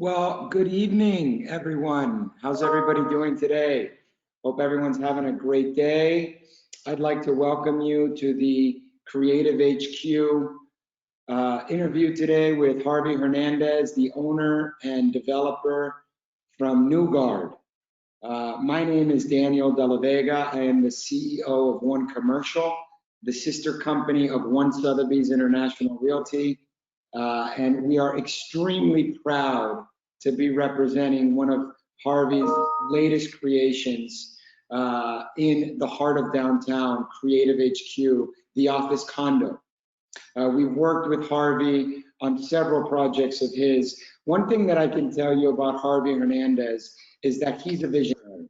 Well, good evening, everyone. How's everybody doing today? Hope everyone's having a great day. I'd like to welcome you to the Creative HQ interview today with Harvey Hernandez, the owner and developer from Newgard. My name is Daniel De La Vega. I am the CEO of One Commercial, the sister company of One Sotheby's International Realty. And we are extremely proud to be representing one of Harvey's latest creations in the heart of downtown, Creative HQ, the office condo. We've worked with Harvey on several projects of his. One thing that I can tell you about Harvey Hernandez is that he's a visionary.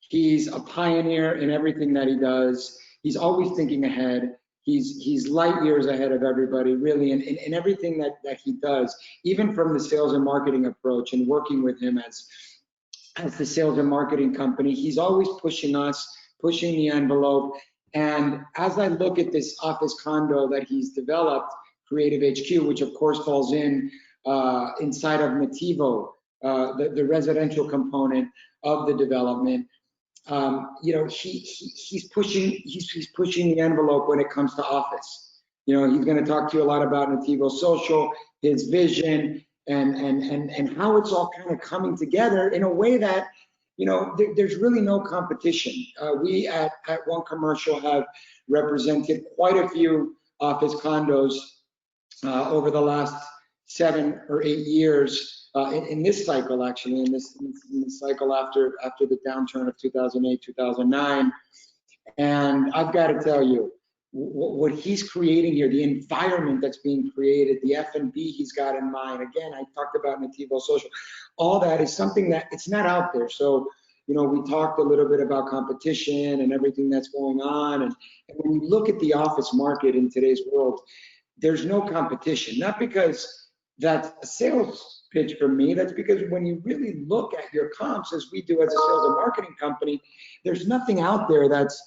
He's a pioneer in everything that he does. He's always thinking ahead. He's light years ahead of everybody, really, in everything that he does, even from the sales and marketing approach and working with him as the sales and marketing company. He's always pushing us, pushing the envelope. And as I look at this office condo that he's developed, Creative HQ, which of course falls inside of Nativo, the residential component of the development, he's pushing the envelope when it comes to office. He's going to talk to you a lot about Nativo Social, his vision, and how it's all kind of coming together in a way that, there's really no competition. We at One Commercial have represented quite a few office condos over the last 7 or 8 years in this cycle, actually, in this cycle after the downturn of 2008, 2009. And I've got to tell you, what he's creating here, the environment that's being created, the F&B he's got in mind. Again, I talked about Nativo Social. All that is something that it's not out there. So, we talked a little bit about competition and everything that's going on. And when you look at the office market in today's world, there's no competition. Not because that's a sales pitch for me. That's because when you really look at your comps, as we do as a sales and marketing company, there's nothing out there that's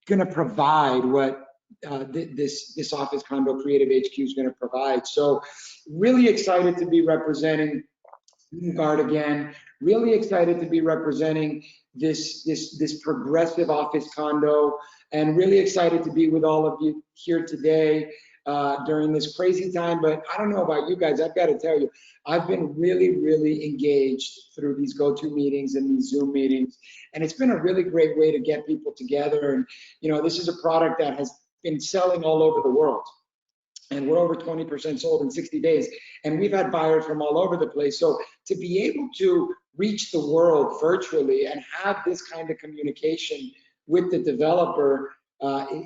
going to provide what this office condo Creative HQ is going to provide. So really excited to be representing Newgard again. Really excited to be representing this progressive office condo, and really excited to be with all of you here today during this crazy time. But I don't know about you guys, I've got to tell you, I've been really engaged through these go-to meetings and these Zoom meetings, and it's been a really great way to get people together. And this is a product that has been selling all over the world, and we're over 20% sold in 60 days, and we've had buyers from all over the place. So to be able to reach the world virtually and have this kind of communication with the developer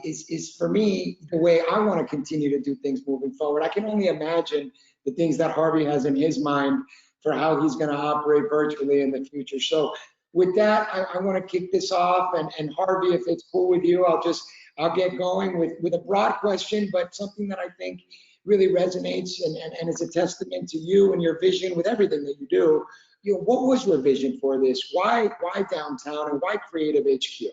is for me the way I want to continue to do things moving forward. I can only imagine the things that Harvey has in his mind for how he's going to operate virtually in the future. So with that, I want to kick this off, and Harvey, if it's cool with you, I'll get going with a broad question, but something that I think really resonates and is a testament to you and your vision with everything that you do. What was your vision for this? Why downtown, and why Creative HQ?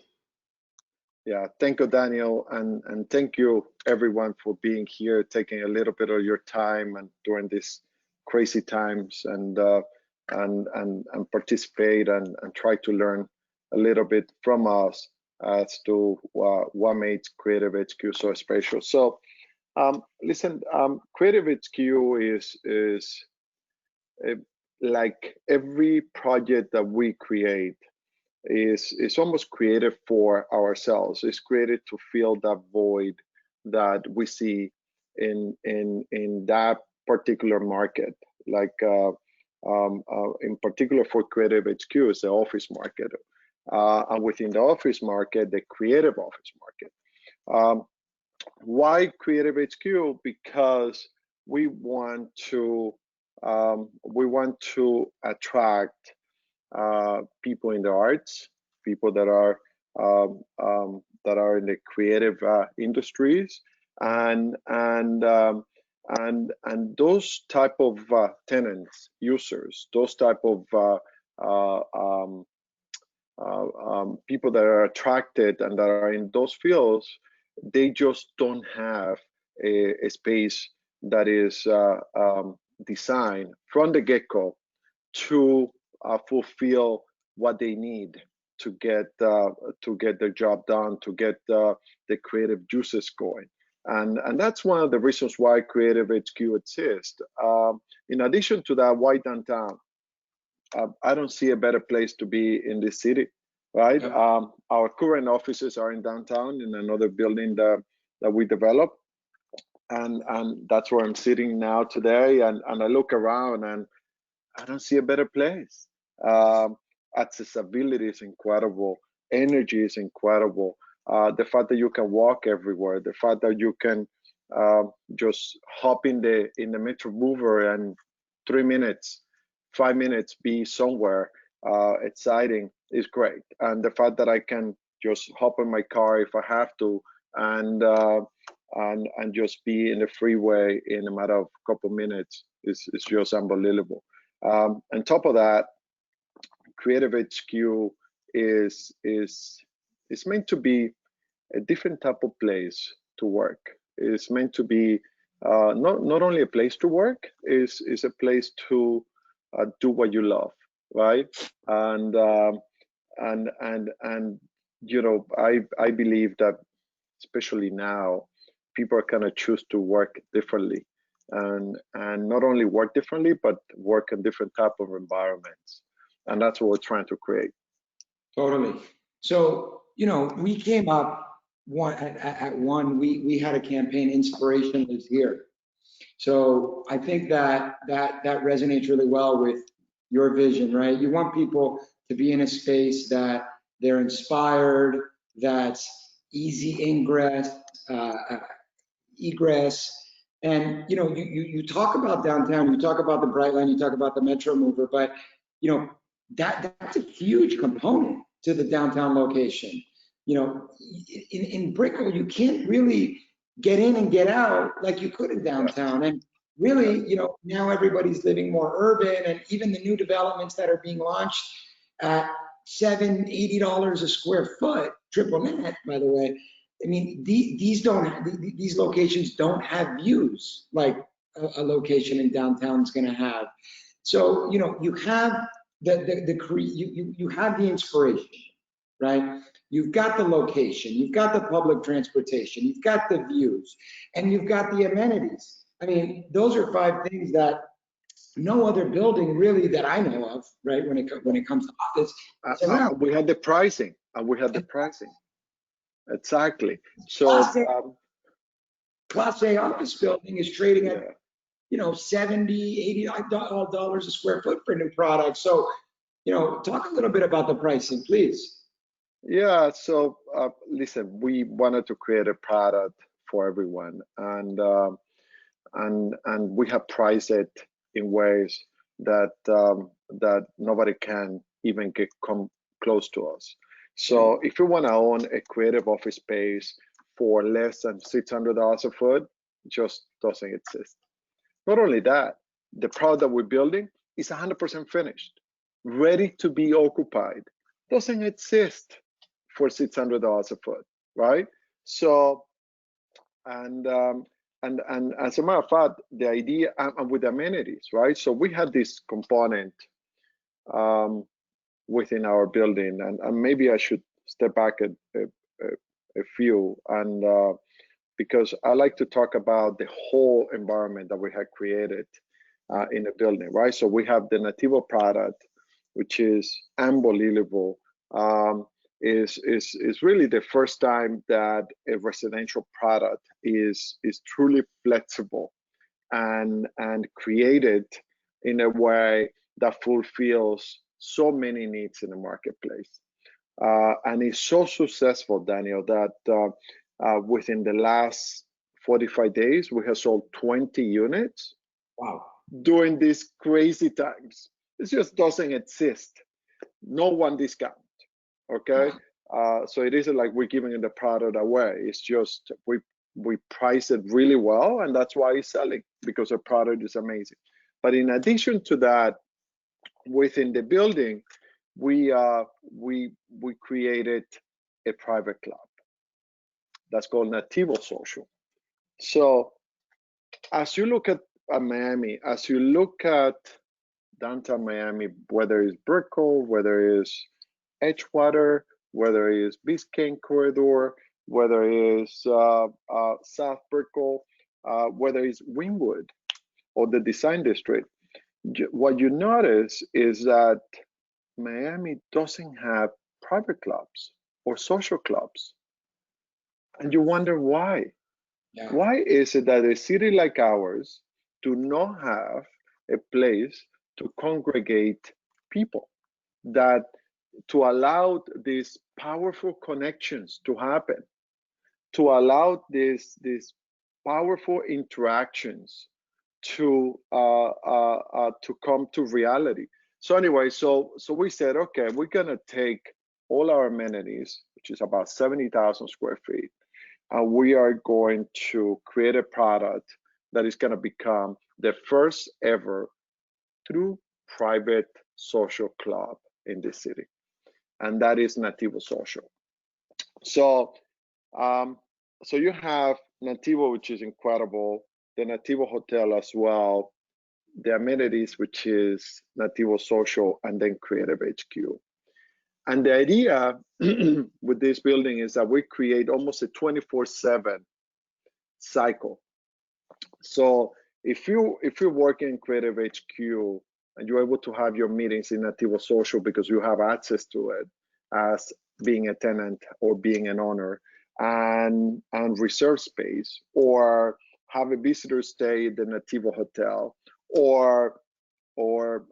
Yeah, thank you, Daniel, and thank you everyone for being here, taking a little bit of your time and during these crazy times, and participate and try to learn a little bit from us as to what makes Creative HQ so special. So, listen, Creative HQ is like every project that we create is almost created for ourselves. It's created to fill that void that we see in that particular market. Like in particular for Creative HQ is the office market. And within the office market, the creative office market. Why Creative HQ? Because we want to attract people in the arts, people that are in the creative industries, and those type of tenants, users, those type of people that are attracted and that are in those fields, they just don't have a space that is designed from the get-go to fulfill what they need to get their job done, to get the creative juices going. And that's one of the reasons why Creative HQ exists. In addition to that, why downtown? I don't see a better place to be in this city, right? Yep. Our current offices are in downtown in another building that we developed. And that's where I'm sitting now today. And I look around and I don't see a better place. Accessibility is incredible. Energy is incredible. The fact that you can walk everywhere, the fact that you can just hop in the metro mover and 3 minutes, 5 minutes be somewhere exciting is great. And the fact that I can just hop in my car if I have to and just be in the freeway in a matter of a couple minutes is just unbelievable. On top of that, Creative HQ is meant to be a different type of place to work. It's meant to be not only a place to work, is a place to do what you love, right? And you know, I believe that especially now, people are gonna choose to work differently, and not only work differently, but work in different type of environments, and that's what we're trying to create. Totally. So, you know, we came up at one, we had a campaign, Inspiration is Here. So I think that resonates really well with your vision, right? You want people to be in a space that they're inspired, that's easy ingress, egress. And, you know, you talk about downtown, you talk about the Bright Line, you talk about the Metro Mover, but, you know, that's a huge component to the downtown location. You know, in Brickell, you can't really get in and get out like you could in downtown. And really, you know, now everybody's living more urban, and even the new developments that are being launched at $70, $80 a square foot, triple net, by the way. I mean, these locations don't have views like a location in downtown is going to have. So, you know, you have you have the inspiration, right? You've got the location, you've got the public transportation, you've got the views, and you've got the amenities. I mean, those are 5 things that no other building really that I know of, right? When it comes to office, we had the pricing, and we had the pricing. Exactly. So Class A office building is trading at, you know, $70, $80 a square foot for new products. So, you know, talk a little bit about the pricing, please. Yeah. So listen, we wanted to create a product for everyone, and we have priced it in ways that that nobody can even come close to us. So if you want to own a creative office space for less than $600 a foot, it just doesn't exist. Not only that, the product that we're building is 100% finished, ready to be occupied. Doesn't exist for $600 a foot, right? So, and as a matter of fact, the idea, and with amenities, right? So we have this component within our building, and maybe I should step back a few, and because I like to talk about the whole environment that we have created in the building, right? So we have the Nativo product, which is unbelievable. Is really the first time that a residential product is truly flexible and created in a way that fulfills so many needs in the marketplace. And it's so successful, Daniel, that within the last 45 days, we have sold 20 units. Wow. During these crazy times. It just doesn't exist. No one discount, okay? So it isn't like we're giving the product away. It's just we price it really well, and that's why it's selling, because the product is amazing. But in addition to that, within the building, we created a private club that's called Nativo Social. So as you look at Miami, as you look at downtown Miami, whether it's Brickell, whether it's Edgewater, whether it's Biscayne Corridor, whether it's South Brickell, whether it's Wynwood or the Design District. What you notice is that Miami doesn't have private clubs or social clubs. And you wonder why. Yeah. Why is it that a city like ours do not have a place to congregate people, that to allow these powerful connections to happen, to allow these powerful interactions to come to reality? So anyway, so we said, okay, we're gonna take all our amenities, which is about 70,000 square feet, and we are going to create a product that is gonna become the first ever true private social club in the city, and that is Nativo Social. So, so you have Nativo, which is incredible, the Nativo Hotel as well, the amenities, which is Nativo Social, and then Creative HQ. And the idea with this building is that we create almost a 24/7 cycle. So if you work in Creative HQ and you're able to have your meetings in Nativo Social because you have access to it as being a tenant or being an owner, and reserve space, or have a visitor stay at the Nativo Hotel, or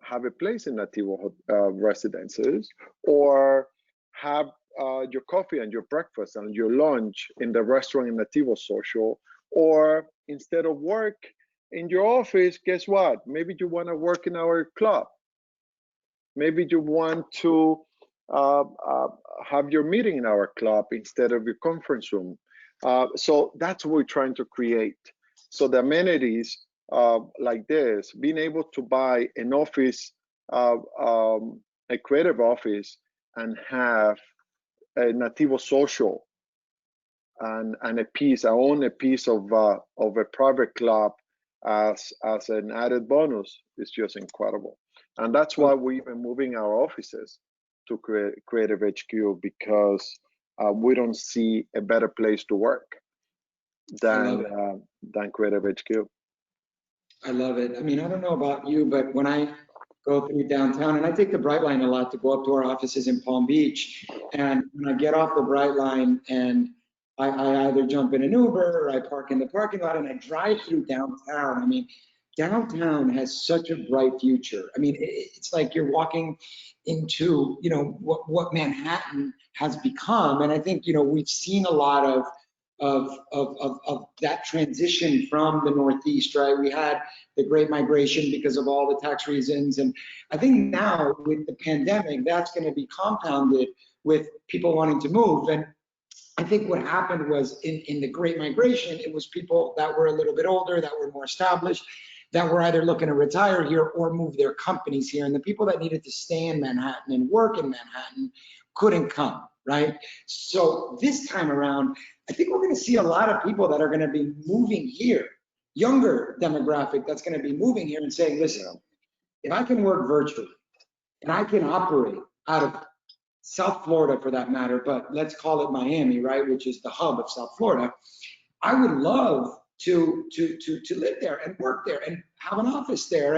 have a place in Nativo residences, or have your coffee and your breakfast and your lunch in the restaurant in Nativo Social, or instead of work in your office, guess what? Maybe you want to work in our club. Maybe you want to have your meeting in our club instead of your conference room. So that's what we're trying to create. So the amenities like this, being able to buy an office, a creative office, and have a Nativo Social and a piece, I own a piece of a private club as an added bonus, is just incredible. And that's why we've been moving our offices to Creative HQ, because we don't see a better place to work than Creative HQ. I love it. I mean, I don't know about you, but when I go through downtown, and I take the Bright Line a lot to go up to our offices in Palm Beach, and when I get off the Bright Line and I either jump in an Uber or I park in the parking lot and I drive through downtown. I mean, downtown has such a bright future. I mean, it's like you're walking into, you know, what Manhattan has become. And I think, you know, we've seen a lot of that transition from the Northeast, right? We had the Great Migration because of all the tax reasons. And I think now with the pandemic, that's going to be compounded with people wanting to move. And I think what happened was in the Great Migration, it was people that were a little bit older, that were more established, that were either looking to retire here or move their companies here. And the people that needed to stay in Manhattan and work in Manhattan couldn't come, right? So this time around, I think we're going to see a lot of people that are going to be moving here, younger demographic that's going to be moving here and saying, listen, if I can work virtually and I can operate out of South Florida for that matter, but let's call it Miami, right, which is the hub of South Florida, I would love to live there and work there and have an office there.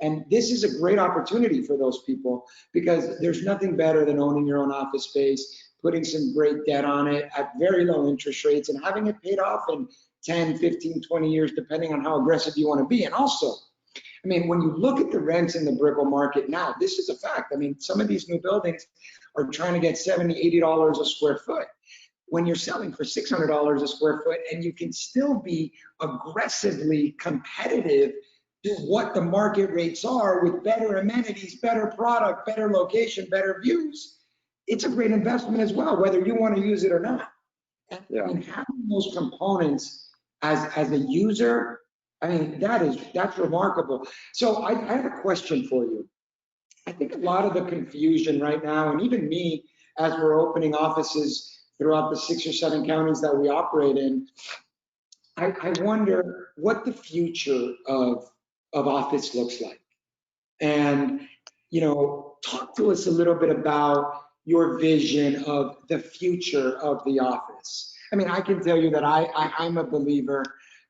And this is a great opportunity for those people, because there's nothing better than owning your own office space, putting some great debt on it at very low interest rates and having it paid off in 10, 15, 20 years, depending on how aggressive you want to be. And also, I mean, when you look at the rents in the Brickell market now, this is a fact. I mean, some of these new buildings are trying to get $70, $80 a square foot when you're selling for $600 a square foot, and you can still be aggressively competitive to what the market rates are with better amenities, better product, better location, better views. It's a great investment as well, whether you want to use it or not. And, I mean, having those components as a user, I mean, that's remarkable. So I have a question for you. I think a lot of the confusion right now, and even me, as we're opening offices throughout the 6 or 7 counties that we operate in, I wonder what the future of office looks like. And, talk to us a little bit about your vision of the future of the office. I mean, I can tell you that I'm a believer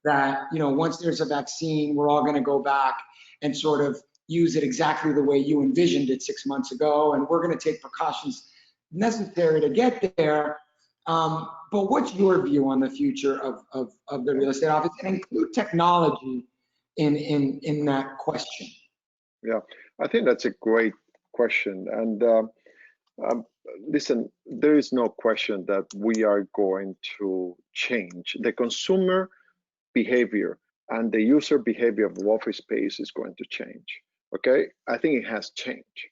that, once there's a vaccine, we're all going to go back and sort of use it exactly the way you envisioned it 6 months ago. And we're going to take precautions necessary to get there. But what's your view on the future of the real estate office, and include technology in that question? Yeah, I think that's a great question. And listen, there is no question that we are going to change. The consumer behavior and the user behavior of office space is going to change. Okay, I think it has changed.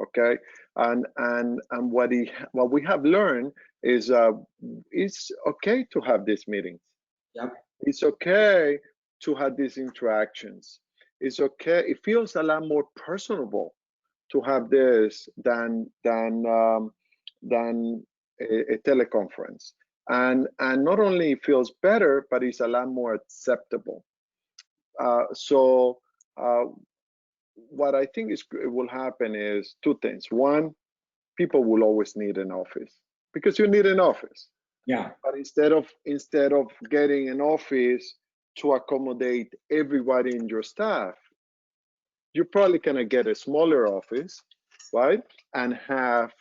Okay, and what we have learned is it's okay to have these meetings. Yep. It's okay to have these interactions. It's okay. It feels a lot more personable to have this than a teleconference. And not only it feels better, but it's a lot more acceptable. So what I think will happen is two things. One, people will always need an office because you need an office. Yeah. But instead of getting an office to accommodate everybody in your staff, you're probably gonna get a smaller office, right? And have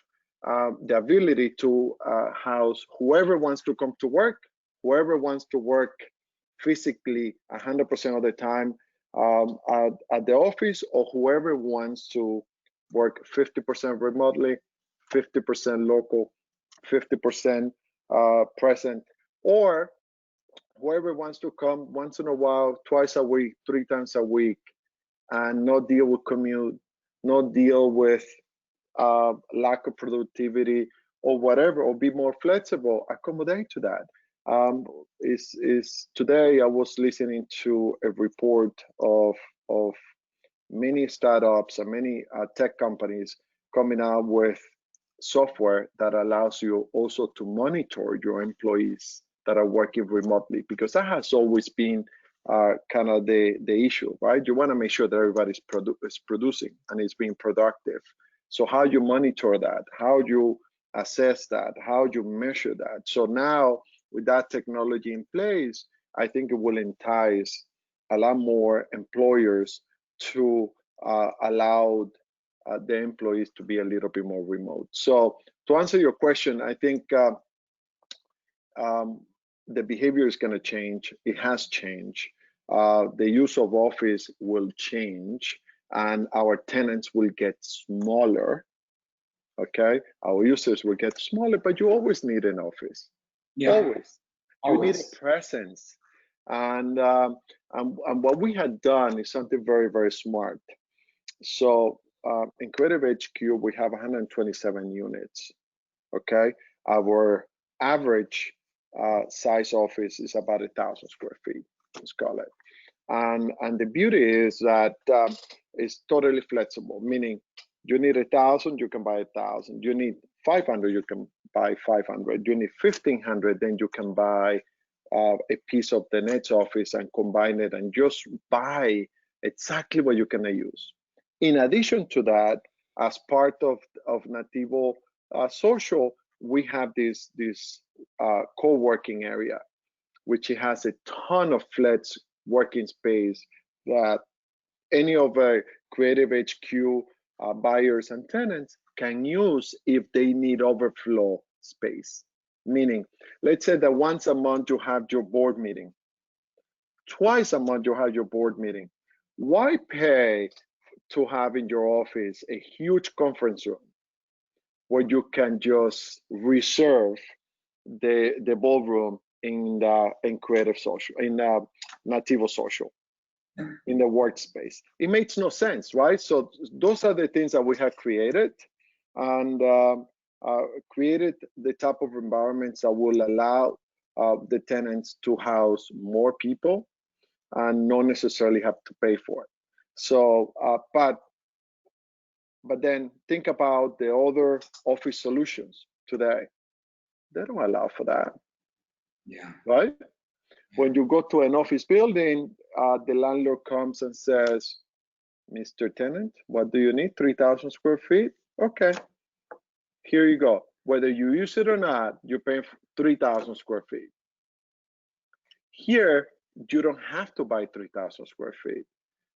the ability to house whoever wants to come to work, whoever wants to work physically 100% of the time at the office, or whoever wants to work 50% remotely, 50% local, 50% present, or whoever wants to come once in a while, twice a week, 3 times a week, and not deal with commute, not deal with lack of productivity or whatever, or be more flexible, accommodate to that. Is today I was listening to a report of many startups and many tech companies coming out with software that allows you also to monitor your employees that are working remotely, because that has always been kind of the issue, right? You want to make sure that everybody's producing and is being productive. So how you monitor that, how you assess that, how you measure that. So now with that technology in place, I think it will entice a lot more employers to allow the employees to be a little bit more remote. So to answer your question, I think the behavior is going to change. It has changed. The use of office will change, and our tenants will get smaller. Okay, our users will get smaller, but you always need an office. Yeah. Always. You need a presence. And what we had done is something very, very smart. So in Creative HQ, we have 127 units. Okay, our average size office is about 1,000 square feet, let's call it. And the beauty is that it's totally flexible, meaning you need 1,000, you can buy 1,000. You need 500, you can buy 500. You need 1,500, then you can buy a piece of the next office and combine it and just buy exactly what you're gonna use. In addition to that, as part of Nativo Social, we have this co-working area, which it has a ton of flex working space that any of our Creative HQ buyers and tenants can use if they need overflow space. Meaning, let's say that once a month you have your board meeting, twice a month you have your board meeting. Why pay to have in your office a huge conference room where you can just reserve the ballroom in Creative Social, in Nativo Social, in the workspace? It makes no sense, right? So those are the things that we have created, and created the type of environments that will allow the tenants to house more people and not necessarily have to pay for it. So, but then think about the other office solutions today. They don't allow for that. Yeah. Right? When you go to an office building, the landlord comes and says, Mr. Tenant, what do you need? 3,000 square feet? Okay, here you go. Whether you use it or not, you're paying 3,000 square feet. Here, you don't have to buy 3,000 square feet.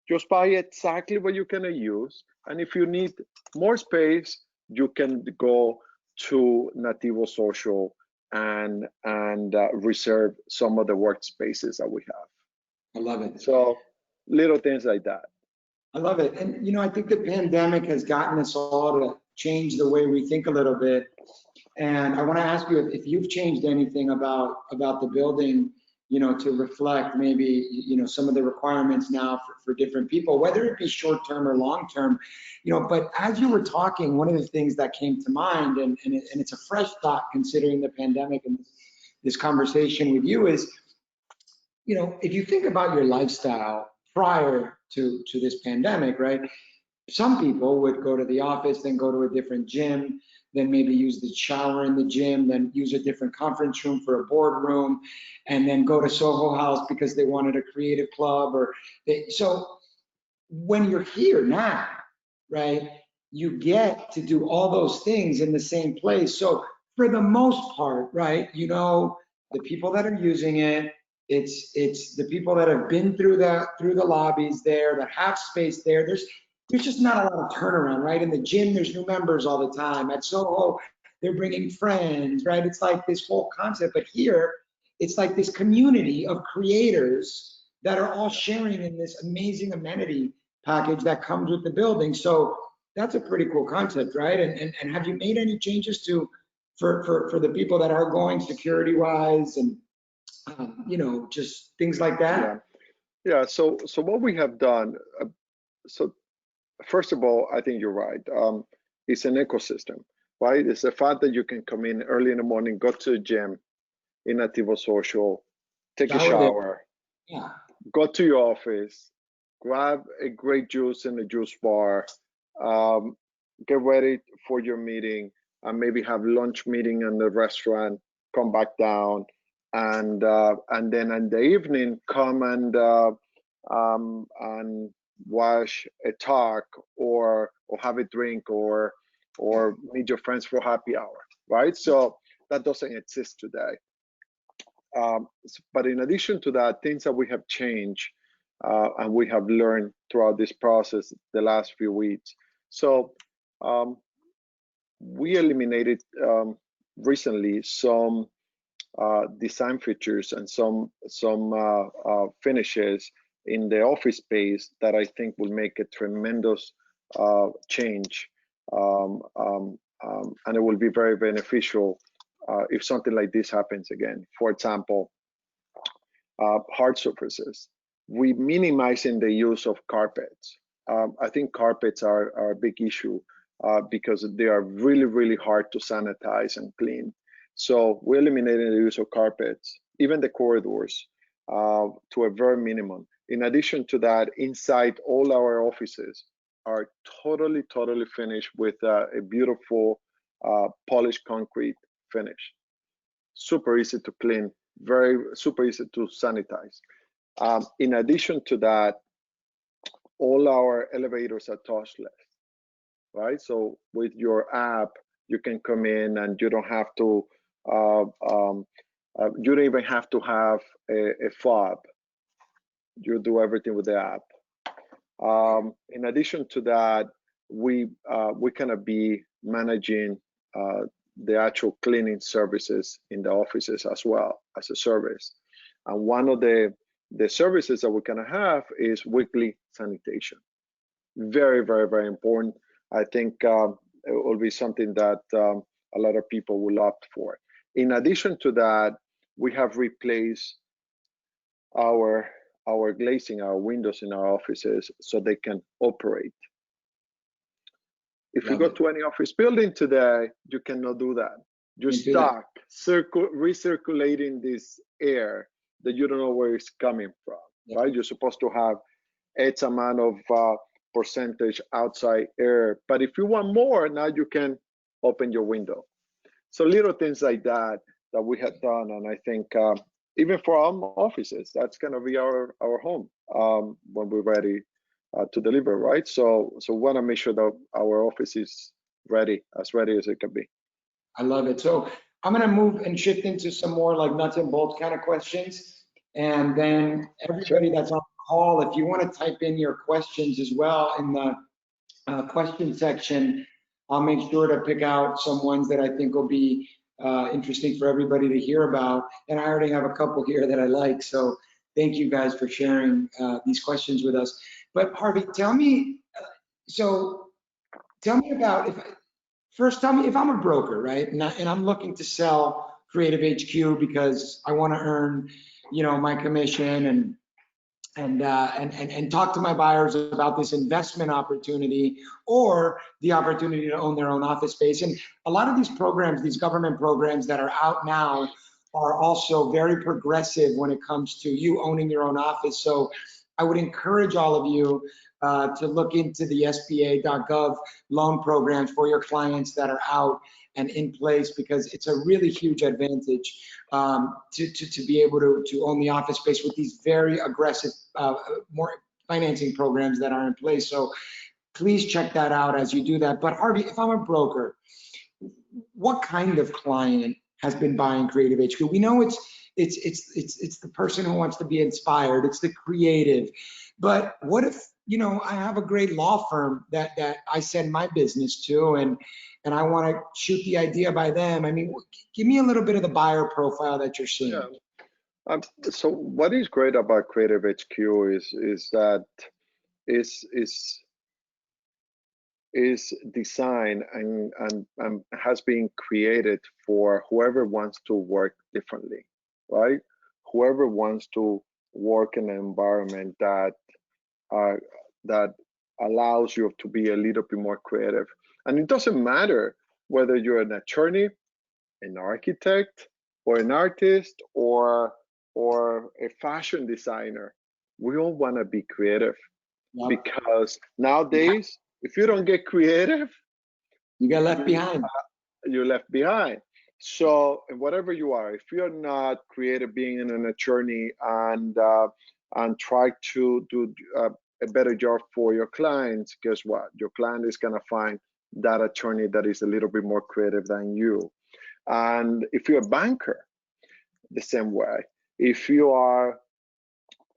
Just buy exactly what you're gonna use. And if you need more space, you can go to Nativo Social and reserve some of the workspaces that we have. I love it. So little things like that. I love it. And, you know, I think the pandemic has gotten us all to change the way we think a little bit. And I want to ask you if you've changed anything about the building, you know, to reflect maybe, you know, some of the requirements now for different people, whether it be short-term or long-term, you know. But as you were talking, one of the things that came to mind, and it's a fresh thought considering the pandemic and this conversation with you, is, you know, if you think about your lifestyle prior to this pandemic, right? Some people would go to the office, then go to a different gym, then maybe use the shower in the gym, then use a different conference room for a boardroom, and then go to Soho House because they wanted a creative club. So when you're here now, right, you get to do all those things in the same place. So for the most part, right, you know, the people that are using it, it's the people that have been through the lobbies there, that have space there. There's just not a lot of turnaround, right? In the gym, there's new members all the time. At Soho, they're bringing friends, right? It's like this whole concept. But here, it's like this community of creators that are all sharing in this amazing amenity package that comes with the building. So that's a pretty cool concept, right? And have you made any changes for the people that are going security-wise and you know, just things like that? Yeah. So what we have done. So first of all, I think you're right. It's an ecosystem, right? It's the fact that you can come in early in the morning, go to the gym in Nativo Social, take a shower, go to your office, grab a great juice in the juice bar, get ready for your meeting, and maybe have lunch meeting in the restaurant, come back down, and then in the evening come and watch a talk or have a drink or meet your friends for happy hour, right? So that doesn't exist today. But in addition to that, things that we have changed and we have learned throughout this process the last few weeks. So we eliminated recently some design features and some finishes in the office space that I think will make a tremendous change, and it will be very beneficial if something like this happens again. For example, hard surfaces. We minimizing the use of carpets. I think carpets are a big issue because they are really, really hard to sanitize and clean. So we're eliminating the use of carpets, even the corridors, to a very minimum. In addition to that, inside all our offices are totally finished with a beautiful polished concrete finish. Super easy to clean, super easy to sanitize. In addition to that, all our elevators are touchless, right? So with your app, you can come in and you don't have to, you don't even have to have a fob. You do everything with the app. In addition to that, we cannot be managing the actual cleaning services in the offices as well as a service. And one of the services that we're gonna have is weekly sanitation. Very important. I think it will be something that a lot of people will opt for. In addition to that, we have replaced our glazing, our windows in our offices so they can operate. If you go to any office building today, you cannot do that. You're stuck recirculating this air that you don't know where it's coming from, right? You're supposed to have X amount of percentage outside air, but if you want more, now you can open your window. So little things like that we have done, and I think even for our offices, that's gonna be our home when we're ready to deliver, right? So we want to make sure that our office is ready as it can be. I love it. So I'm going to move and shift into some more like nuts and bolts kind of questions. And then everybody that's on the call, if you want to type in your questions as well in the question section, I'll make sure to pick out some ones that I think will be interesting for everybody to hear about. And I already have a couple here that I like. So thank you guys for sharing these questions with us. But Harvey, tell me about first, tell me if I'm a broker, right? And I'm looking to sell Creative HQ because I want to earn, my commission and talk to my buyers about this investment opportunity or the opportunity to own their own office space. And a lot of these programs, these government programs that are out now are also very progressive when it comes to you owning your own office. So I would encourage all of you to look into the SBA.gov loan programs for your clients that are out and in place, because it's a really huge advantage to be able to own the office space with these very aggressive more financing programs that are in place. So please check that out as you do that. But Harvey, if I'm a broker, what kind of client has been buying Creative HQ? We know it's the person who wants to be inspired. It's the creative. But what if, I have a great law firm that I send my business to, and I want to shoot the idea by them? I mean, give me a little bit of the buyer profile that you're seeing. Yeah. So what is great about Creative HQ is that is designed and has been created for whoever wants to work differently, right? Whoever wants to work in an environment that allows you to be a little bit more creative. And it doesn't matter whether you're an attorney, an architect, or an artist, or a fashion designer. We all want to be creative. Yep. Because nowadays, if you don't get creative, you get left behind. You're left behind. So whatever you are, if you're not creative, being an attorney and try to do a better job for your clients, guess what? Your client is gonna find that attorney that is a little bit more creative than you. And if you're a banker, the same way. If you are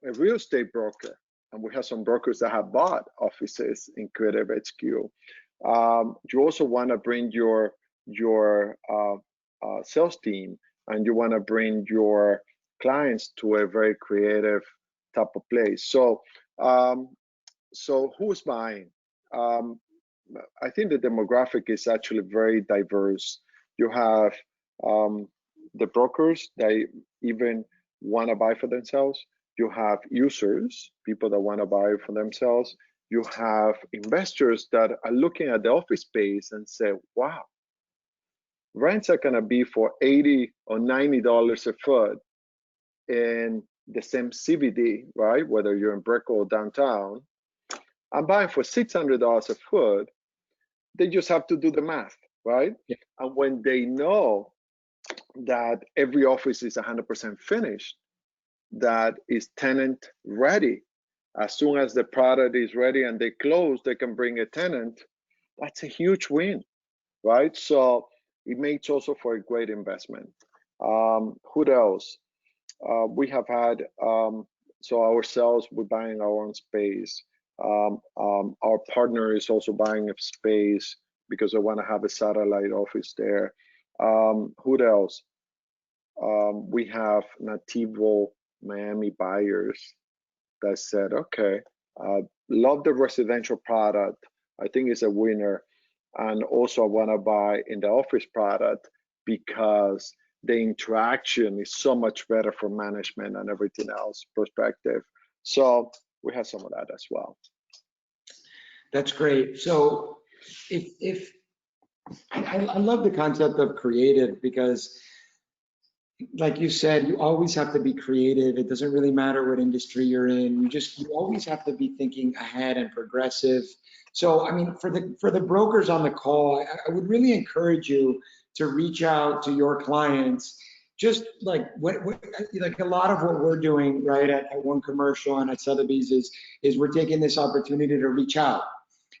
a real estate broker, and we have some brokers that have bought offices in Creative HQ, you also want to bring your sales team, and you want to bring your clients to a very creative type of place. So, so who's buying? I think the demographic is actually very diverse. You have the brokers that even want to buy for themselves. You have users, people that want to buy for themselves. You have investors that are looking at the office space and say, wow, rents are going to be for $80 or $90 a foot in the same CBD, right? Whether you're in Brickell or downtown. I'm buying for $600 a foot. They just have to do the math, right? Yeah. And when they know that every office is 100% finished, that is tenant ready, as soon as the product is ready and they close, they can bring a tenant. That's a huge win, right? So it makes also for a great investment. Who else? We have had, so ourselves, we're buying our own space. Our partner is also buying a space because they want to have a satellite office there. Who else? We have Nativo Miami buyers that said, okay, love the residential product. I think it's a winner. And also I want to buy in the office product because the interaction is so much better for management and everything else perspective. So we have some of that as well. That's great. So if I love the concept of creative, because like you said, you always have to be creative. It doesn't really matter what industry you're in. You always have to be thinking ahead and progressive. So, I mean, for the brokers on the call, I would really encourage you to reach out to your clients just like like a lot of what we're doing, right, at One Commercial and at Sotheby's is we're taking this opportunity to reach out.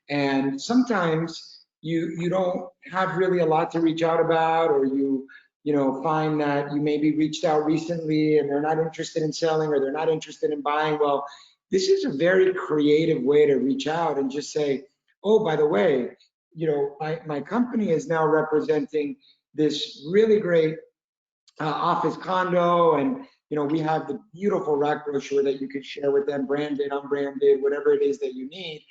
And sometimes you don't have really a lot to reach out about, or you know, find that you maybe reached out recently and they're not interested in selling, or they're not interested in buying. Well, this is a very creative way to reach out and just say, oh, by the way, you know, my company is now representing this really great office condo, and you know, we have the beautiful rack brochure that you could share with them, branded, unbranded, whatever it is that you need,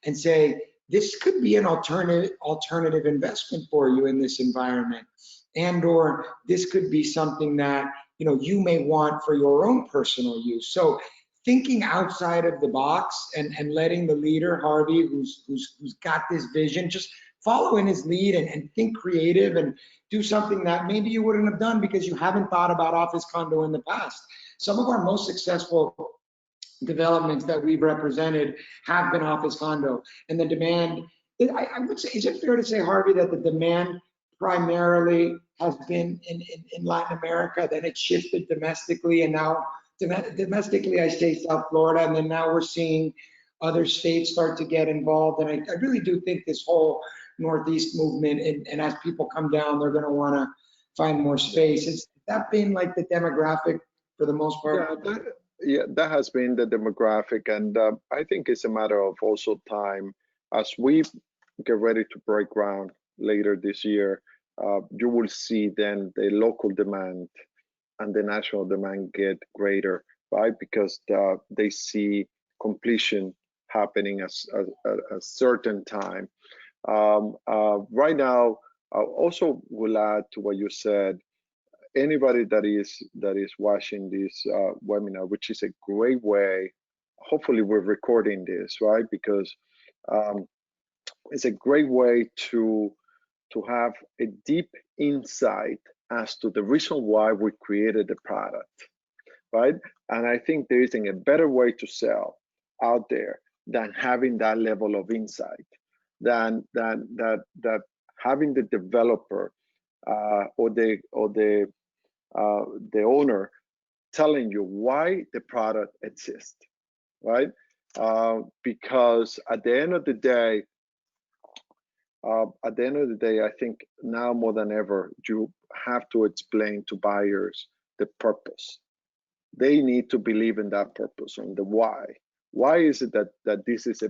and say, this could be an alternative investment for you in this environment, and or this could be something that, you know, you may want for your own personal use. So thinking outside of the box and letting the leader, Harvey, who's got this vision, just follow in his lead and think creative and do something that maybe you wouldn't have done because you haven't thought about office condo in the past. Some of our most successful developments that we've represented have been office condo, and the demand, I would say, is it fair to say, Harvey, that the demand primarily has been in Latin America, then it shifted domestically, and now domestically I say South Florida, and then now we're seeing other states start to get involved. And I really do think this whole Northeast movement, and as people come down, they're going to want to find more space. Has that been like the demographic for the most part? Yeah, that has been the demographic, and I think it's a matter of also time. As we get ready to break ground later this year, you will see then the local demand and the national demand get greater, right? Because they see completion happening at a certain time. Right now, I also will add to what you said. Anybody that is watching this webinar, which is a great way, hopefully we're recording this, right? Because it's a great way to have a deep insight as to the reason why we created the product, right? And I think there isn't a better way to sell out there than having that level of insight, than that having the developer or the owner telling you why the product exists, right? Because at the end of the day, I think now more than ever, you have to explain to buyers the purpose. They need to believe in that purpose and the why. Why is it that this is a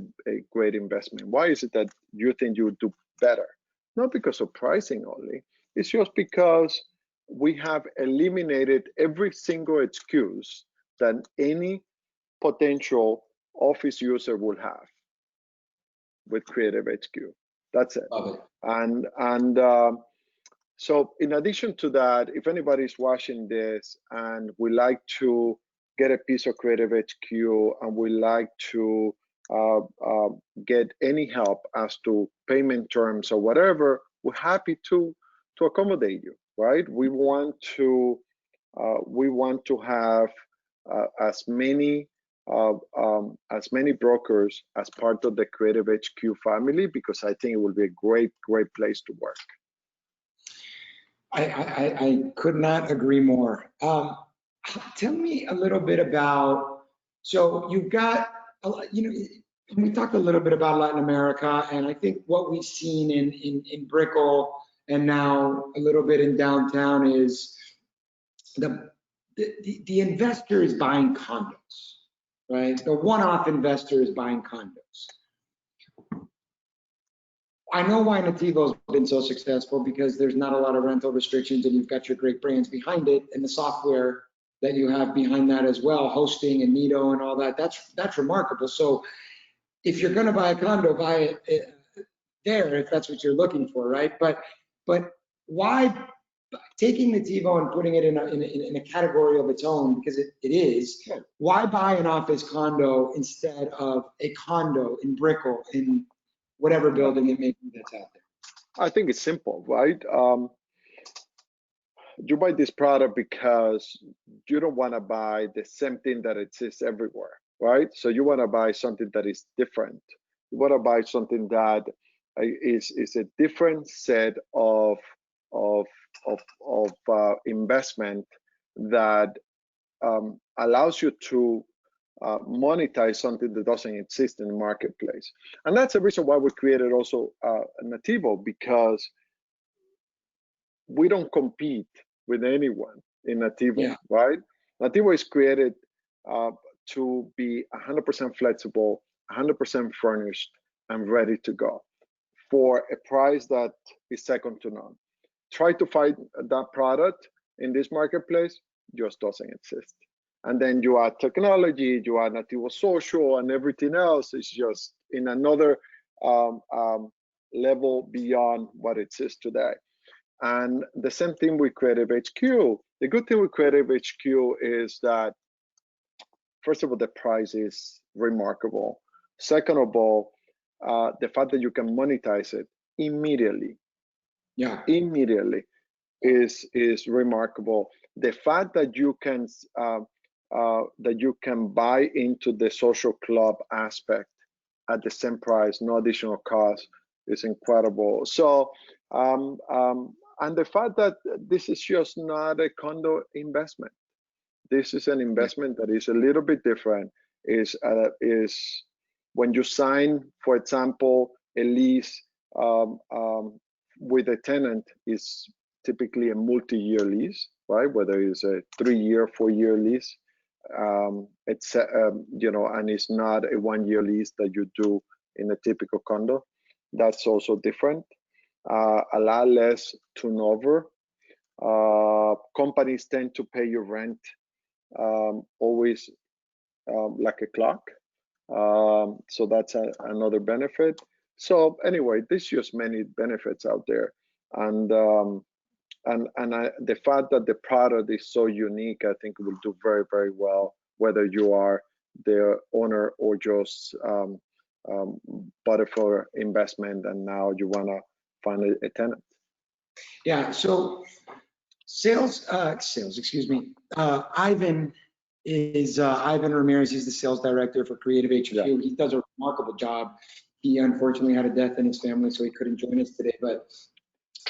great investment? Why is it that you think you would do better? Not because of pricing only. It's just because we have eliminated every single excuse that any potential office user will have with Creative HQ. That's it. Love it. And so in addition to that, if anybody's watching this and would like to get a piece of Creative HQ and would like to get any help as to payment terms or whatever, we're happy to accommodate you, right? We want to have as many brokers as part of the Creative HQ family, because I think it will be a great place to work. I could not agree more. Tell me a little bit about, so you've got, you know, we talked a little bit about Latin America, and I think what we've seen in Brickell and now a little bit in downtown is the investor is buying condos, right? The one-off investor is buying condos. I know why Nativo's been so successful, because there's not a lot of rental restrictions and you've got your great brands behind it, and the software that you have behind that as well, hosting and Nido and all that, that's remarkable. So if you're gonna buy a condo, buy it there if that's what you're looking for, right? But why taking Nativo and putting it in a category of its own, because it is, why buy an office condo instead of a condo in Brickell, in whatever building it may be that's out there? I think it's simple, right? You buy this product because you don't want to buy the same thing that exists everywhere, right? So you want to buy something that is different. You want to buy something that is a different set of investment that allows you to monetize something that doesn't exist in the marketplace. And that's the reason why we created also Nativo, because we don't compete with anyone in Nativo, right? Nativo is created to be 100% flexible, 100% furnished, and ready to go for a price that is second to none. Try to find that product in this marketplace, just doesn't exist. And then you add technology, you add Nativo Social, and everything else is just in another level beyond what exists today. And the same thing with Creative HQ. The good thing with Creative HQ is that, first of all, the price is remarkable. Second of all, the fact that you can monetize it immediately, immediately, is remarkable. The fact that you can buy into the social club aspect at the same price, no additional cost, is incredible. So, and the fact that this is just not a condo investment. This is an investment that is a little bit different. Is when you sign, for example, a lease with a tenant, is typically a multi-year lease, right? Whether it's a 3-year, 4-year lease, it's you know, and it's not a 1-year lease that you do in a typical condo. That's also different. A lot less turnover. Companies tend to pay you rent always like a clock. So that's another benefit. So anyway, there's just many benefits out there, and the fact that the product is so unique, I think will do very, very well, whether you are the owner or just bought it for investment and now you want to find a tenant. Yeah. So excuse me. Ivan Ramirez. He's the sales director for Creative HQ. Yeah. He does a remarkable job. He unfortunately had a death in his family, so he couldn't join us today, but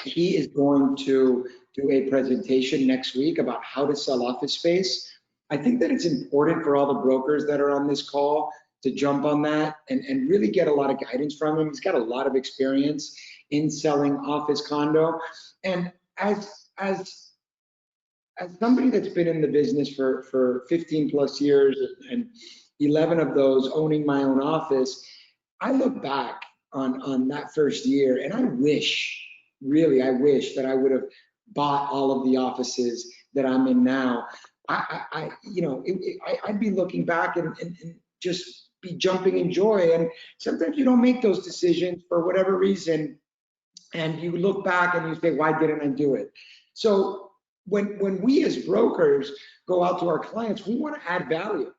he is going to do a presentation next week about how to sell office space. I think that it's important for all the brokers that are on this call to jump on that and really get a lot of guidance from him. He's got a lot of experience in selling office condo. And as somebody that's been in the business for 15 plus years and 11 of those owning my own office, I look back on that first year and I wish that I would have bought all of the offices that I'm in now. I'd be looking back and just be jumping in joy. And sometimes you don't make those decisions for whatever reason, and you look back and you say, why didn't I do it? So when we as brokers go out to our clients, we want to add value.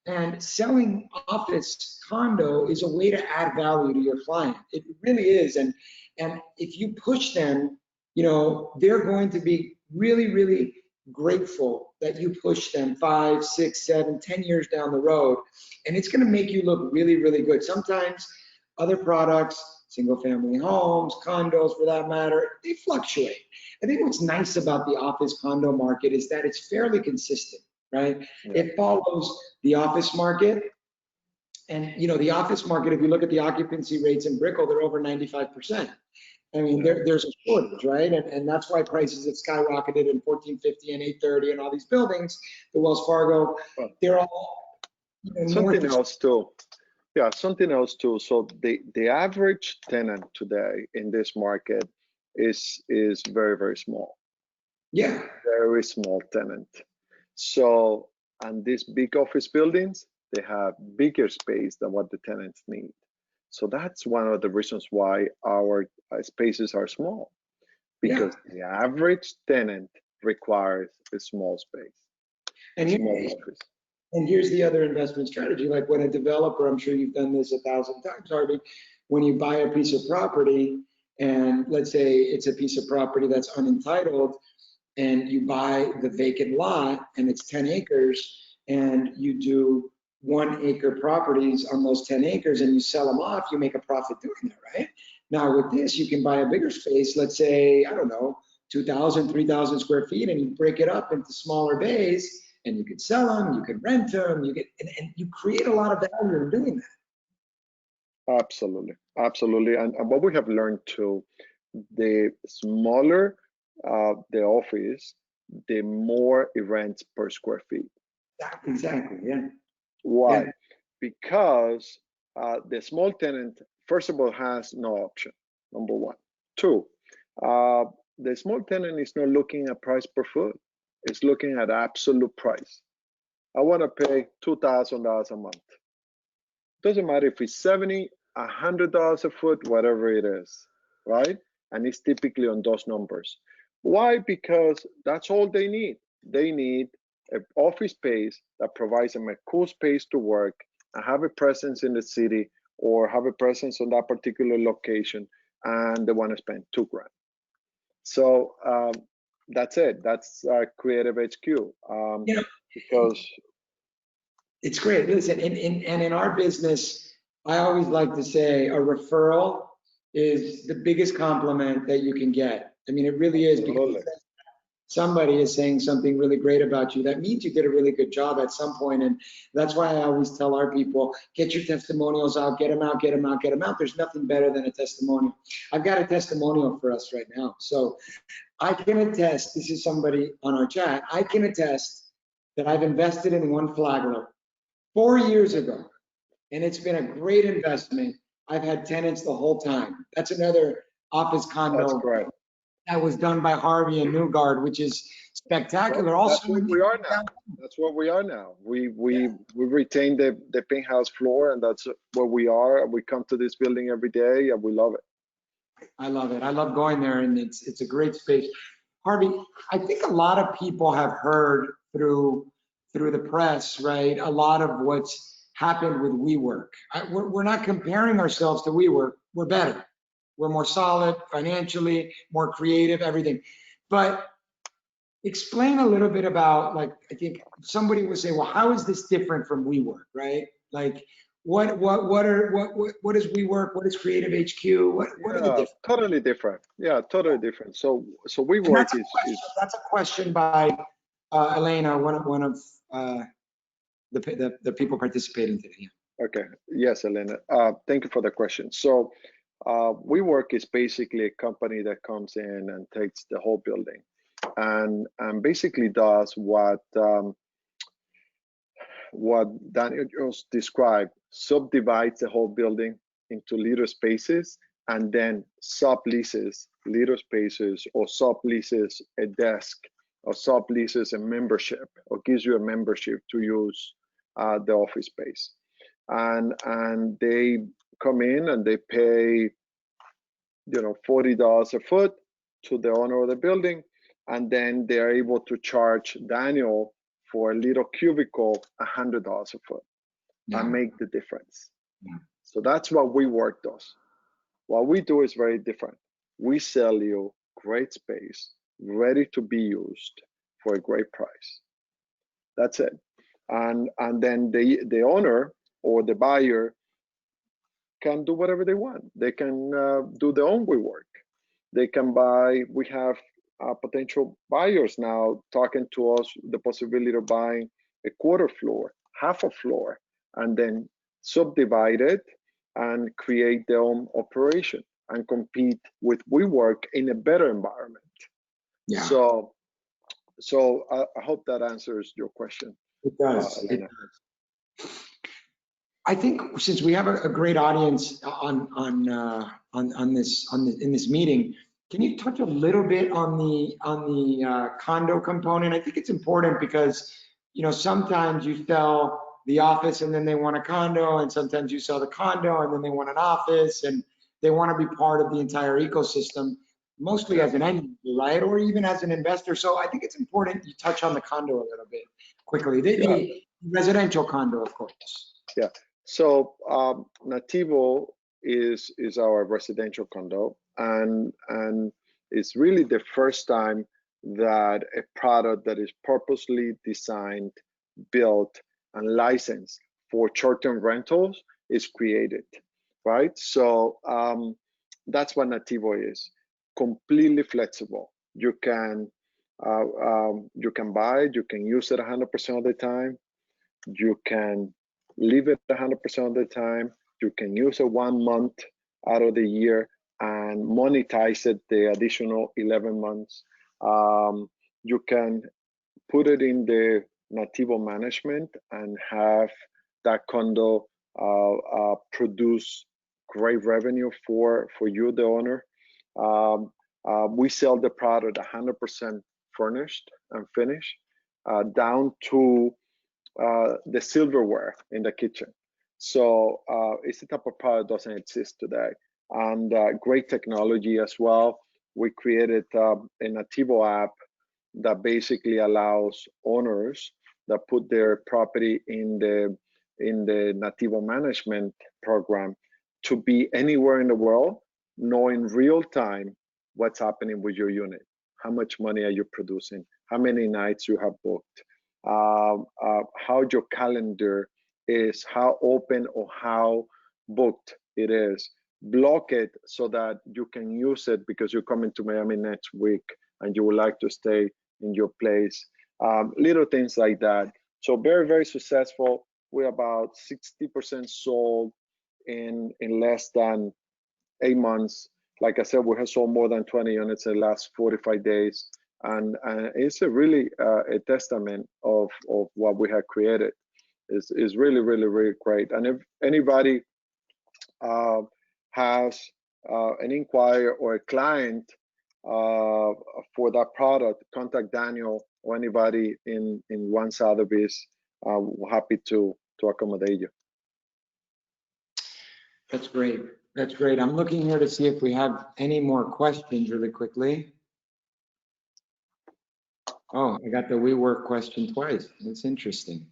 And selling office condo is a way to add value to your client. It really is. And if you push them, you know, they're going to be really, really grateful that you push them 5, 6, 7, 10 years down the road. And it's going to make you look really, really good. Sometimes other products, single family homes, condos for that matter, they fluctuate. I think what's nice about the office condo market is that it's fairly consistent, right? Yeah. It follows the office market. And you know, the office market, if you look at the occupancy rates in Brickell, they're over 95%. I mean, there's a shortage, right? And that's why prices have skyrocketed in 1450 and 830 and all these buildings, the Wells Fargo, they're all, you know, something else too. Yeah, something else too. So the average tenant today in this market is very, very small. Yeah. Very small tenant. So, and these big office buildings, they have bigger space than what the tenants need. So that's one of the reasons why our spaces are small, because the average tenant requires a small space. And here's the other investment strategy. Like when a developer, I'm sure you've done this 1,000 times, Harvey, when you buy a piece of property, and let's say it's a piece of property that's unentitled, and you buy the vacant lot and it's 10 acres, and you do 1 acre properties on those 10 acres and you sell them off, you make a profit doing that, right? Now with this, you can buy a bigger space, let's say, I don't know, 2,000, 3,000 square feet, and you break it up into smaller bays, and you could sell them, you could rent them, and you create a lot of value in doing that. Absolutely, absolutely. And what we have learned too, the smaller the office, the more it rents per square feet. Exactly, yeah. Why? Yeah. Because the small tenant, first of all, has no option, number one. Two, the small tenant is not looking at price per foot. It's looking at absolute price. I want to pay $2,000 a month. Doesn't matter if it's $70, $100 a foot, whatever it is, right? And it's typically on those numbers. Why? Because that's all they need. They need an office space that provides them a cool space to work and have a presence in the city or have a presence on that particular location, and they want to spend $2,000. So that's it. That's Creative HQ. Because it's great. Listen, and in our business, I always like to say a referral is the biggest compliment that you can get. I mean, it really is, because somebody is saying something really great about you. That means you did a really good job at some point. And that's why I always tell our people, get your testimonials out, get them out, get them out, get them out. There's nothing better than a testimonial. I've got a testimonial for us right now. So I can attest, this is somebody on our chat, I can attest that I've invested in one Flagler 4 years ago, and it's been a great investment. I've had tenants the whole time. That's another office condo that was done by Harvey and Newgard, which is spectacular. Well, that's also, what we are now. That's what we are now. We retain the penthouse floor, and that's where we are. We come to this building every day, and we love it. I love it. I love going there, and it's a great space. Harvey, I think a lot of people have heard through the press, right? A lot of what's happened with WeWork. We're not comparing ourselves to WeWork. We're better. We're more solid financially, more creative, everything. But explain a little bit about, like, I think somebody would say, well, how is this different from WeWork, right? Like, what is WeWork? What is Creative HQ? What are the differences? Totally different. Yeah, totally different. So WeWork that's a question by Elena, one of the people participating today. Okay. Yes, Elena. Thank you for the question. So WeWork is basically a company that comes in and takes the whole building and basically does what Daniel just described, subdivides the whole building into little spaces and then subleases little spaces or subleases a desk or subleases a membership or gives you a membership to use the office space. And they come in and they pay, $40 a foot to the owner of the building, and then they're able to charge Daniel for a little cubicle $100 a foot and make the difference. So that's what WeWork does. What we do is very different. We sell you great space, ready to be used for a great price. That's it. And then the owner or the buyer can do whatever they want. They can do their own WeWork. They can buy. We have potential buyers now talking to us the possibility of buying a quarter floor, half a floor, and then subdivide it and create their own operation and compete with WeWork in a better environment. Yeah. So I hope that answers your question. It does. It does. I think since we have a great audience in this meeting, can you touch a little bit on the condo component? I think it's important because sometimes you sell the office and then they want a condo, and sometimes you sell the condo and then they want an office, and they want to be part of the entire ecosystem, mostly as an end user, right? Or even as an investor. So I think it's important you touch on the condo a little bit quickly. The residential condo, of course. Yeah. So Nativo is our residential condo, and it's really the first time that a product that is purposely designed, built, and licensed for short-term rentals is created, right? So that's what Nativo is. Completely flexible. you can buy it, you can use it 100% of the time, you can leave it 100% of the time, you can use it 1 month out of the year and monetize it the additional 11 months. You can put it in the Nativo management and have that condo produce great revenue for you, the owner. We sell the product 100% furnished and finished, down to the silverware in the kitchen. So it's the type of product that doesn't exist today. And great technology as well. We created a Nativo app that basically allows owners that put their property in the Nativo management program to be anywhere in the world, know in real time what's happening with your unit. How much money are you producing? How many nights you have booked? How your calendar is, how open or how booked it is. Block it so that you can use it because you're coming to Miami next week and you would like to stay in your place. Little things like that. So very, very successful. We're about 60% sold in less than 8 months. Like I said, we have sold more than 20 units in the last 45 days. And it's a really a testament of what we have created. Is really, really, really great. And if anybody has an inquiry or a client for that product, contact Daniel or anybody in One Sotheby's. We're happy to accommodate you. That's great. That's great. I'm looking here to see if we have any more questions really quickly. Oh, I got the WeWork question twice. That's interesting.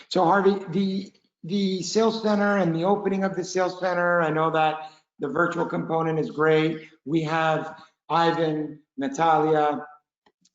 So Harvey, the sales center and the opening of the sales center, I know that the virtual component is great. We have Ivan, Natalia,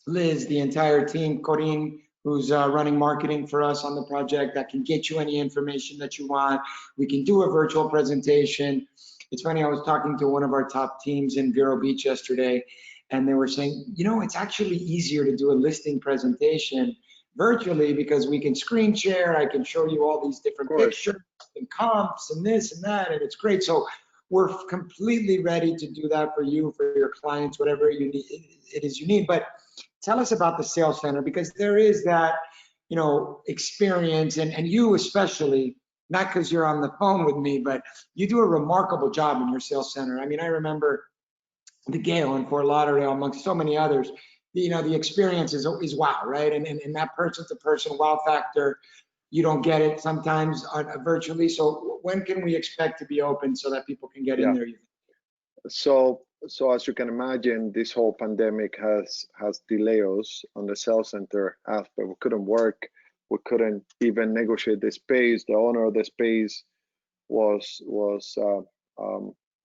Liz, the entire team, Corinne, who's running marketing for us on the project, that can get you any information that you want. We can do a virtual presentation. It's funny, I was talking to one of our top teams in Vero Beach yesterday, and they were saying, you know, it's actually easier to do a listing presentation virtually because we can screen share. I can show you all these different pictures and comps and this and that, and it's great. So we're completely ready to do that for you, for your clients, whatever you need, it is you need. But tell us about the sales center, because there is that, you know, experience, and you especially, not because you're on the phone with me, but you do a remarkable job in your sales center. I mean, I remember the Gale in Fort Lauderdale, amongst so many others. You know, the experience is wow, right? And that person-to-person wow factor, you don't get it sometimes virtually. So when can we expect to be open so that people can get in there? So as you can imagine, this whole pandemic has delayed us on the sales center aspect. We couldn't work. We couldn't even negotiate the space. The owner of the space was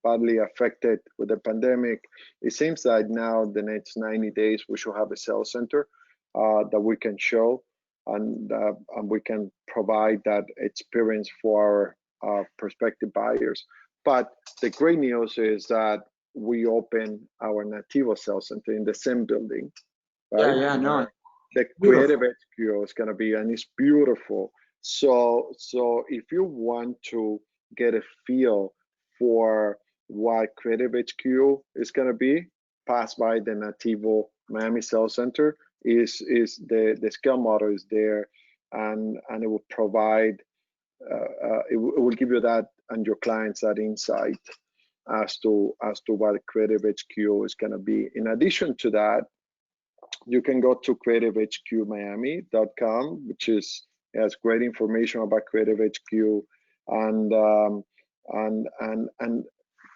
badly affected with the pandemic. It seems that now the next 90 days we should have a sales center that we can show, and we can provide that experience for our prospective buyers. But the great news is that we open our Nativo sales center in the same building. Right? Yeah, no. The Creative HQ is going to be, and it's beautiful. So if you want to get a feel for what Creative HQ is going to be, pass by the Nativo Miami Sales Center. Is the scale model is there, and it will provide it will give you that and your clients that insight as to what Creative HQ is going to be. In addition to that, you can go to creativehqmiami.com, which has great information about Creative HQ,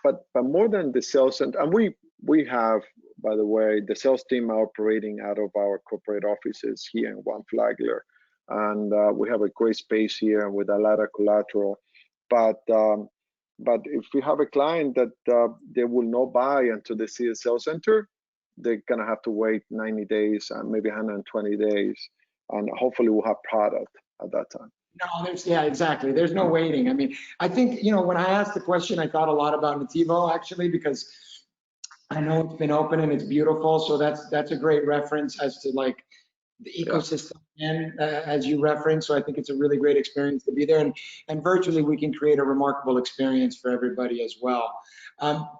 but more than the sales center, and we have, by the way, the sales team operating out of our corporate offices here in One Flagler, and we have a great space here with a lot of collateral. But if we have a client that they will not buy until they see a sales center, they're gonna have to wait 90 days and maybe 120 days, and hopefully we'll have product at that time. No, yeah, exactly. There's no waiting. I mean, I think, you know, when I asked the question, I thought a lot about Nativo actually, because I know it's been open and it's beautiful, so that's a great reference as to like the ecosystem and as you referenced. So I think it's a really great experience to be there, and virtually we can create a remarkable experience for everybody as well.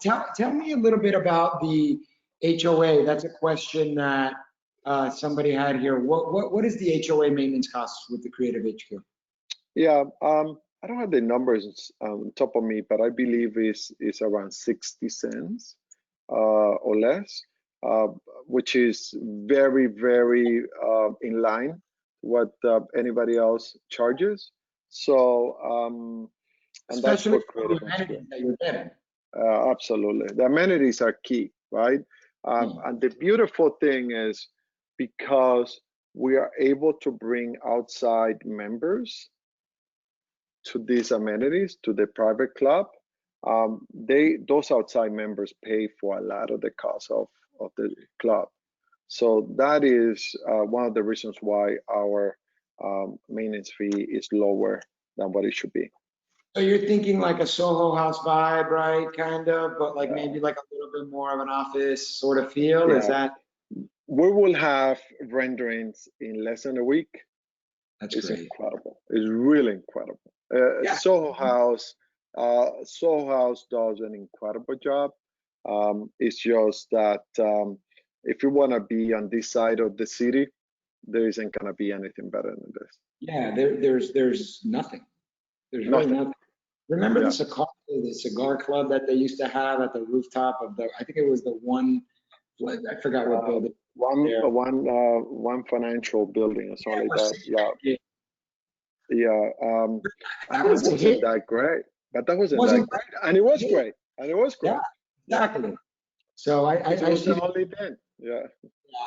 Tell me a little bit about the HOA. That's a question that somebody had here. What is the HOA maintenance costs with the Creative HQ? Yeah, I don't have the numbers on top of me, but I believe it's around 60 cents or less, which is very, very in line what anybody else charges. So, and that's Especially what for the Creative amenities HQ. that you're getting. Absolutely. The amenities are key, right? And the beautiful thing is because we are able to bring outside members to these amenities, to the private club, those outside members pay for a lot of the cost of the club. So that is one of the reasons why our maintenance fee is lower than what it should be. So you're thinking like a Soho House vibe, right? Kind of, but like maybe like a little bit more of an office sort of feel. Is that? We will have renderings in less than a week. That's It's great. incredible. It's really incredible. Yeah. Soho House does an incredible job. It's just that if you want to be on this side of the city, there isn't going to be anything better than this. Yeah, there's nothing. There's really nothing. Remember the cigar club that they used to have at the rooftop of the, I think it was the one, I forgot what building. One financial building or something like that. And that wasn't that great, but that wasn't that great, and it was great, Yeah, exactly. So I see the only thing.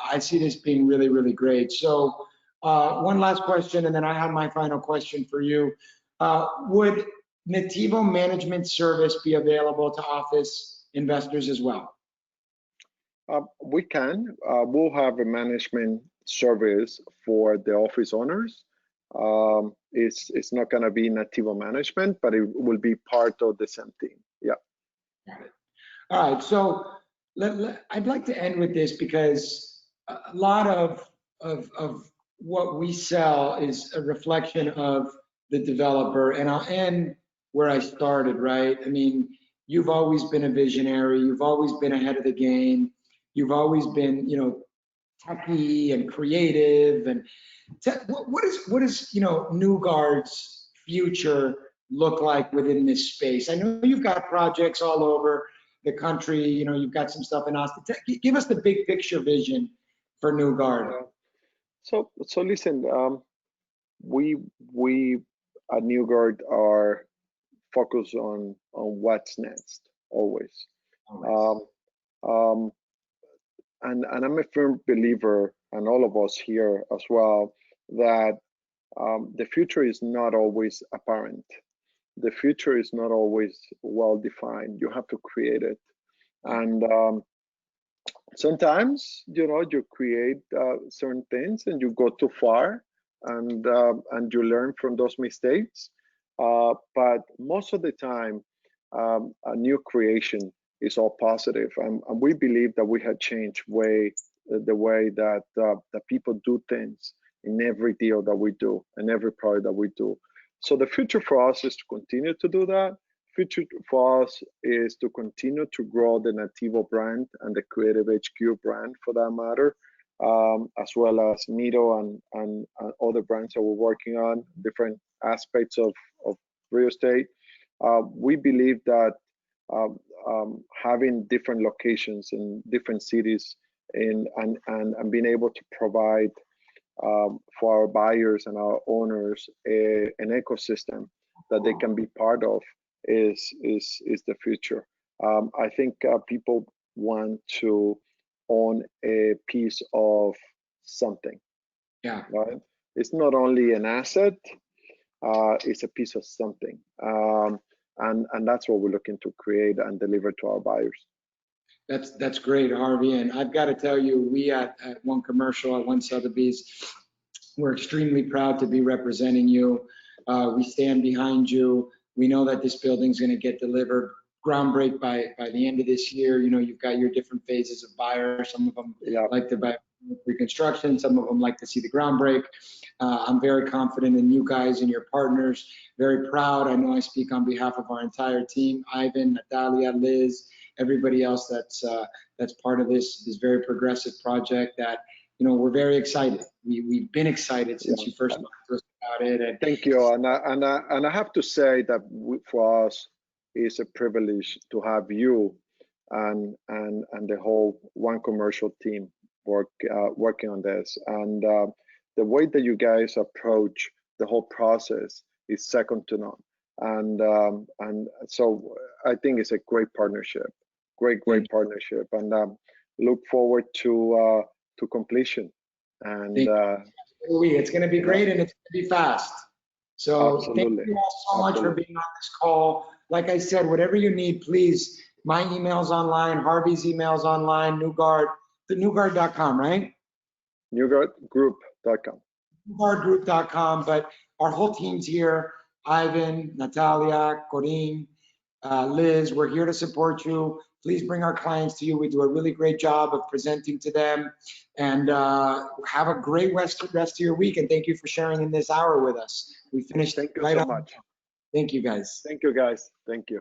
I see this being really, really great. So one last question, and then I have my final question for you. Would Nativo Management Service be available to office investors as well? We can. We'll have a management service for the office owners. It's not going to be Nativo Management, but it will be part of the same team. Yeah. Got it. All right. So I'd like to end with this because a lot of what we sell is a reflection of the developer, and I'll end where I started, right? I mean, you've always been a visionary. You've always been ahead of the game. You've always been, techy and creative. And what is Newgard's future look like within this space? I know you've got projects all over the country. You've got some stuff in Austin. Give us the big picture vision for Newgard. So listen, we at Newgard are focused on what's next always. And I'm a firm believer, and all of us here as well, that the future is not always apparent. The future is not always well defined. You have to create it. And sometimes, you create certain things and you go too far, and you learn from those mistakes. But most of the time, a new creation is all positive, and we believe that we have changed the way that people do things in every deal that we do and every product that we do. So the future for us is to continue to do that. Future for us is to continue to grow the Nativo brand and the Creative HQ brand, for that matter, as well as Mito and other brands that we're working on, different aspects of real estate. We believe that having different locations in different cities and being able to provide for our buyers and our owners an ecosystem that they can be part of is the future. I think people want to own a piece of something. Yeah. Right? It's not only an asset, it's a piece of something. And that's what we're looking to create and deliver to our buyers. That's great, Harvey. And I've got to tell you, we at One Commercial, at One Sotheby's, we're extremely proud to be representing you. We stand behind you. We know that this building's going to get delivered ground break by the end of this year. You know, you've got your different phases of buyers. Some of them like to buy pre-construction. Some of them like to see the ground break. I'm very confident in you guys and your partners. Very proud. I know I speak on behalf of our entire team, Ivan, Natalia, Liz, everybody else that's part of this very progressive project that, you know, we're very excited. We've been excited since you first talked to us about it. And thank you. And I have to say that for us, it's a privilege to have you and the whole One Commercial team working on this. And the way that you guys approach the whole process is second to none. And so I think it's a great partnership, great partnership, and look forward to completion. And it's going to be great, and it's going to be fast. So absolutely. Thank you all so much for being on this call. Like I said, whatever you need, please. My email's online, Harvey's email's online, Newgard, the Newgard.com, right? Newgardgroup.com. Newgardgroup.com, but our whole team's here. Ivan, Natalia, Corinne, Liz, we're here to support you. Please bring our clients to you. We do a really great job of presenting to them. And have a great rest of your week. And thank you for sharing in this hour with us. We finished. Thank you so much. Thank you, guys. Thank you, guys. Thank you.